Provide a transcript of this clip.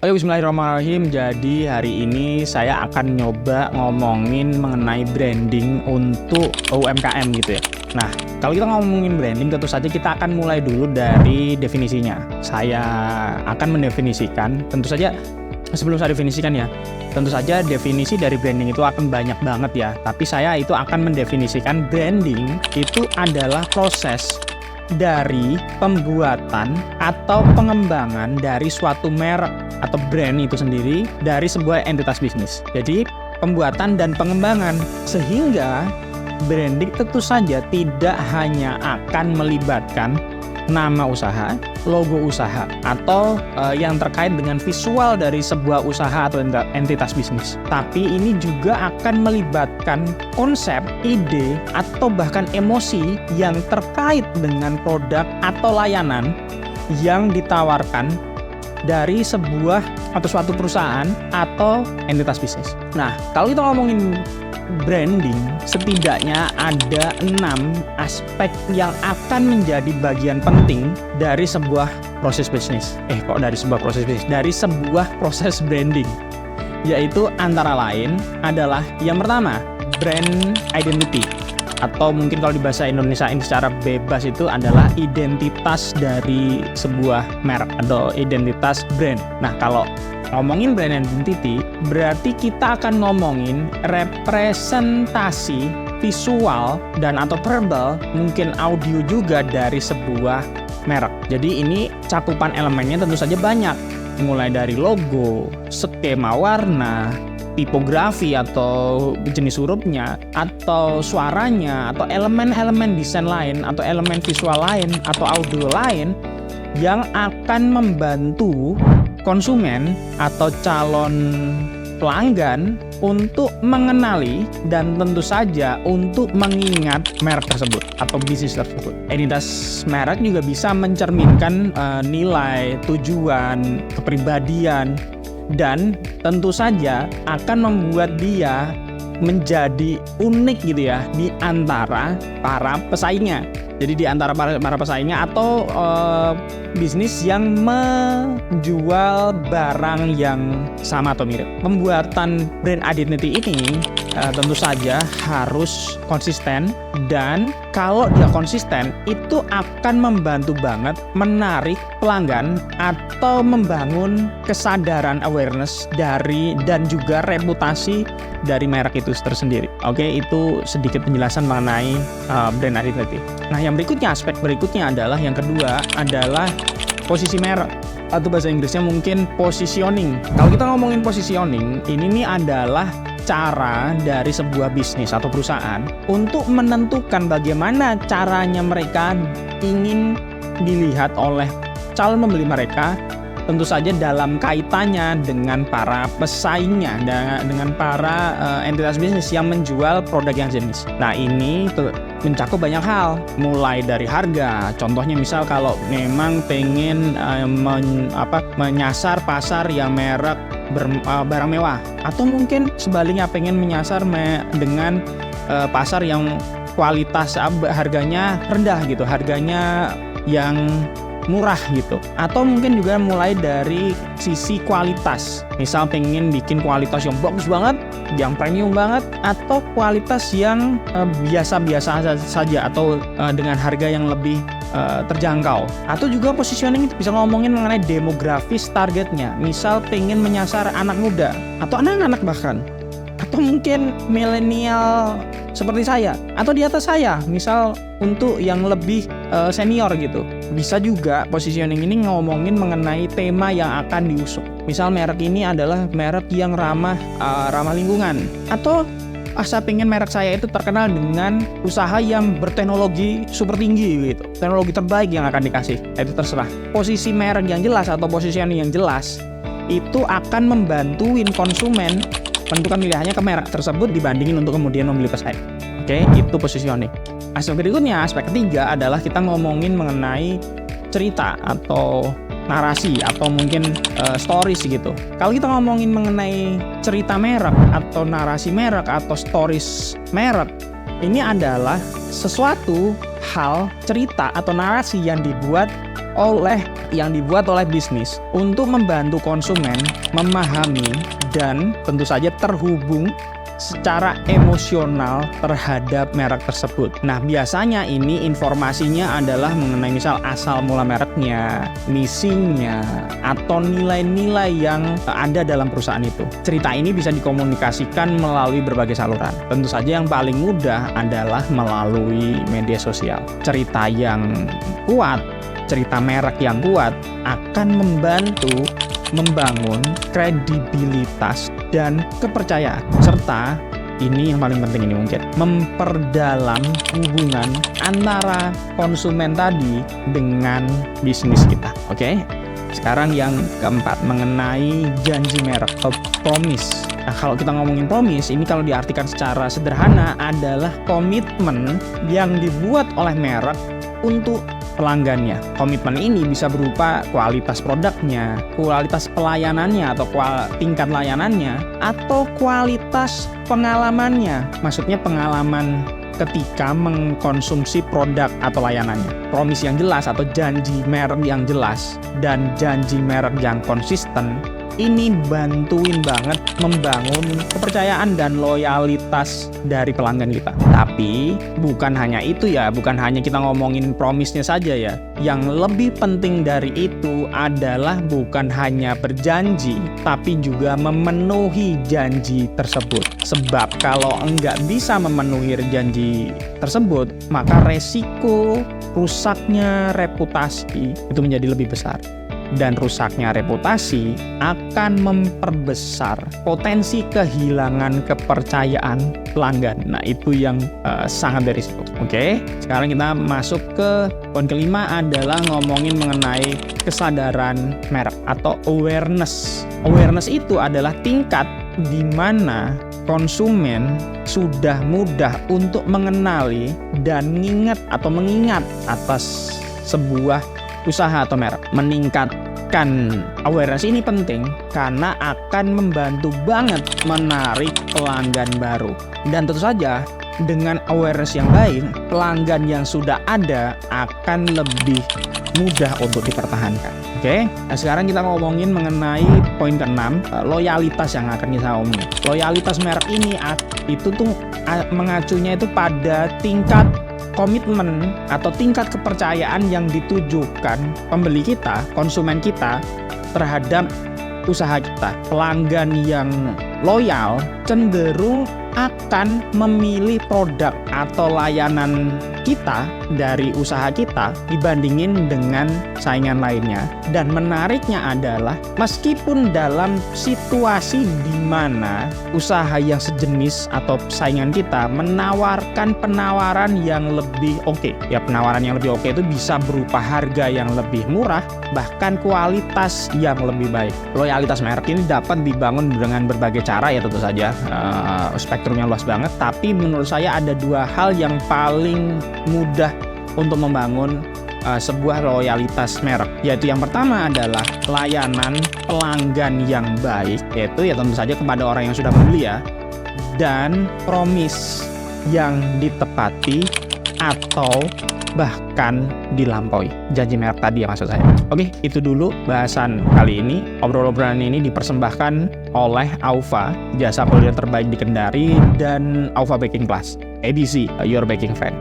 Oke, bismillahirrahmanirrahim. Jadi hari ini saya akan nyoba ngomongin mengenai branding untuk UMKM gitu ya. Nah, kalau kita ngomongin branding, tentu saja kita akan mulai dulu dari definisinya. Saya akan mendefinisikan, tentu saja sebelum saya definisikan ya, tentu saja definisi dari branding itu akan banyak banget ya. Tapi saya itu akan mendefinisikan branding itu adalah proses dari pembuatan atau pengembangan dari suatu merek atau brand itu sendiri dari sebuah entitas bisnis. Jadi pembuatan dan pengembangan, sehingga branding tentu saja tidak hanya akan melibatkan nama usaha, logo usaha, atau yang terkait dengan visual dari sebuah usaha atau entitas bisnis. Tapi ini juga akan melibatkan konsep, ide, atau bahkan emosi yang terkait dengan produk atau layanan yang ditawarkan dari sebuah atau suatu perusahaan atau entitas bisnis. Nah, kalau kita ngomongin branding, setidaknya ada 6 aspek yang akan menjadi bagian penting dari sebuah proses bisnis. Dari sebuah proses branding. Yaitu antara lain adalah yang pertama, brand identity. Atau mungkin kalau di bahasa Indonesia ini secara bebas itu adalah identitas dari sebuah merek atau identitas brand. Nah, kalau ngomongin brand identity, berarti kita akan ngomongin representasi visual dan atau verbal, mungkin audio juga dari sebuah merek. Jadi ini cakupan elemennya tentu saja banyak, mulai dari logo, skema warna, tipografi atau jenis hurufnya, atau suaranya, atau elemen-elemen desain lain, atau elemen visual lain, atau audio lain yang akan membantu konsumen atau calon pelanggan untuk mengenali dan tentu saja untuk mengingat merek tersebut atau bisnis tersebut. Entitas merek juga bisa mencerminkan nilai, tujuan, kepribadian, dan tentu saja akan membuat dia menjadi unik gitu ya di antara para pesaingnya. Jadi di antara para pesaingnya atau bisnis yang menjual barang yang sama atau mirip. Pembuatan brand identity ini tentu saja harus konsisten, dan kalau dia konsisten itu akan membantu banget menarik pelanggan atau membangun kesadaran awareness dari dan juga reputasi dari merek itu tersendiri. Oke, itu sedikit penjelasan mengenai brand identity. Nah, yang berikutnya, aspek berikutnya adalah yang kedua adalah posisi merek, atau bahasa Inggrisnya mungkin positioning. Kalau kita ngomongin positioning, ini nih adalah cara dari sebuah bisnis atau perusahaan untuk menentukan bagaimana caranya mereka ingin dilihat oleh calon pembeli mereka, tentu saja dalam kaitannya dengan para pesaingnya, dengan para entitas bisnis yang menjual produk yang jenis. Nah, ini mencakup banyak hal, mulai dari harga. Contohnya misal kalau memang pengen menyasar pasar yang merek barang mewah, atau mungkin sebaliknya pengen menyasar dengan pasar yang kualitas harganya rendah gitu, harganya yang murah gitu. Atau mungkin juga mulai dari sisi kualitas, misal pengen bikin kualitas yang bagus banget, yang premium banget, atau kualitas yang biasa-biasa saja, atau dengan harga yang lebih terjangkau. Atau juga positioning itu bisa ngomongin mengenai demografis targetnya, misal pengen menyasar anak muda atau anak-anak bahkan, atau mungkin milenial seperti saya atau di atas saya, misal untuk yang lebih senior gitu. Bisa juga positioning ini ngomongin mengenai tema yang akan diusung. Misal merek ini adalah merek yang ramah lingkungan, atau saya pengen merek saya itu terkenal dengan usaha yang berteknologi super tinggi gitu, teknologi terbaik yang akan dikasih. Itu terserah. Posisi merek yang jelas atau positioning yang jelas itu akan membantuin konsumen menentukan pilihannya ke merek tersebut dibandingin untuk kemudian membeli pesaing. Oke, itu positioning. Aspek berikutnya, aspek ketiga adalah kita ngomongin mengenai cerita atau narasi atau mungkin stories gitu. Kalau kita ngomongin mengenai cerita merek atau narasi merek atau stories merek, ini adalah sesuatu hal, cerita atau narasi yang dibuat oleh bisnis untuk membantu konsumen memahami dan tentu saja terhubung secara emosional terhadap merek tersebut. Nah, biasanya ini informasinya adalah mengenai misal asal mula mereknya, misinya, atau nilai-nilai yang ada dalam perusahaan itu. Cerita ini bisa dikomunikasikan melalui berbagai saluran. Tentu saja yang paling mudah adalah melalui media sosial. Cerita yang kuat, cerita merek yang kuat akan membantu membangun kredibilitas dan kepercayaan, serta ini yang paling penting ini mungkin memperdalam hubungan antara konsumen tadi dengan bisnis kita. Oke? Sekarang yang keempat mengenai janji merek atau promise. Nah, kalau kita ngomongin promise, ini kalau diartikan secara sederhana adalah komitmen yang dibuat oleh merek untuk pelanggannya. Komitmen ini bisa berupa kualitas produknya, kualitas pelayanannya atau tingkat layanannya, atau kualitas pengalamannya. Maksudnya pengalaman ketika mengkonsumsi produk atau layanannya. Promise yang jelas atau janji merek yang jelas dan janji merek yang konsisten ini bantuin banget membangun kepercayaan dan loyalitas dari pelanggan kita. Tapi bukan hanya itu ya, bukan hanya kita ngomongin promise-nya saja ya. Yang lebih penting dari itu adalah bukan hanya berjanji, tapi juga memenuhi janji tersebut. Sebab kalau enggak bisa memenuhi janji tersebut, maka resiko rusaknya reputasi itu menjadi lebih besar. Dan rusaknya reputasi akan memperbesar potensi kehilangan kepercayaan pelanggan. Nah, itu yang sangat berisiko. Oke, sekarang kita masuk ke poin kelima adalah ngomongin mengenai kesadaran merek atau awareness. Awareness itu adalah tingkat di mana konsumen sudah mudah untuk mengenali dan mengingat atas sebuah usaha atau merek. Meningkatkan awareness ini penting karena akan membantu banget menarik pelanggan baru. Dan tentu saja dengan awareness yang baik, pelanggan yang sudah ada akan lebih mudah untuk dipertahankan. Oke, nah sekarang kita ngomongin mengenai poin ke-6, loyalitas yang akan kita omongin. Loyalitas merek ini itu tuh mengacunya itu pada tingkat komitmen atau tingkat kepercayaan yang ditujukan pembeli kita, konsumen kita terhadap usaha kita. Pelanggan yang loyal cenderung akan memilih produk atau layanan kita dari usaha kita dibandingin dengan saingan lainnya. Dan menariknya adalah meskipun dalam situasi di mana usaha yang sejenis atau saingan kita menawarkan penawaran yang lebih oke. Ya, penawaran yang lebih oke itu bisa berupa harga yang lebih murah, bahkan kualitas yang lebih baik. Loyalitas merek ini dapat dibangun dengan berbagai cara ya tentu saja. Spektrumnya luas banget, tapi menurut saya ada dua hal yang paling mudah untuk membangun sebuah loyalitas merek, yaitu yang pertama adalah layanan pelanggan yang baik, yaitu ya tentu saja kepada orang yang sudah membeli ya, dan promise yang ditepati atau bahkan dilampaui, janji merek tadi ya maksud saya. Oke, itu dulu bahasan kali ini. Obrolan ini dipersembahkan oleh Aufa, jasa kuliah terbaik di Kendari, dan Aufa Baking Class edisi Your Baking Friend.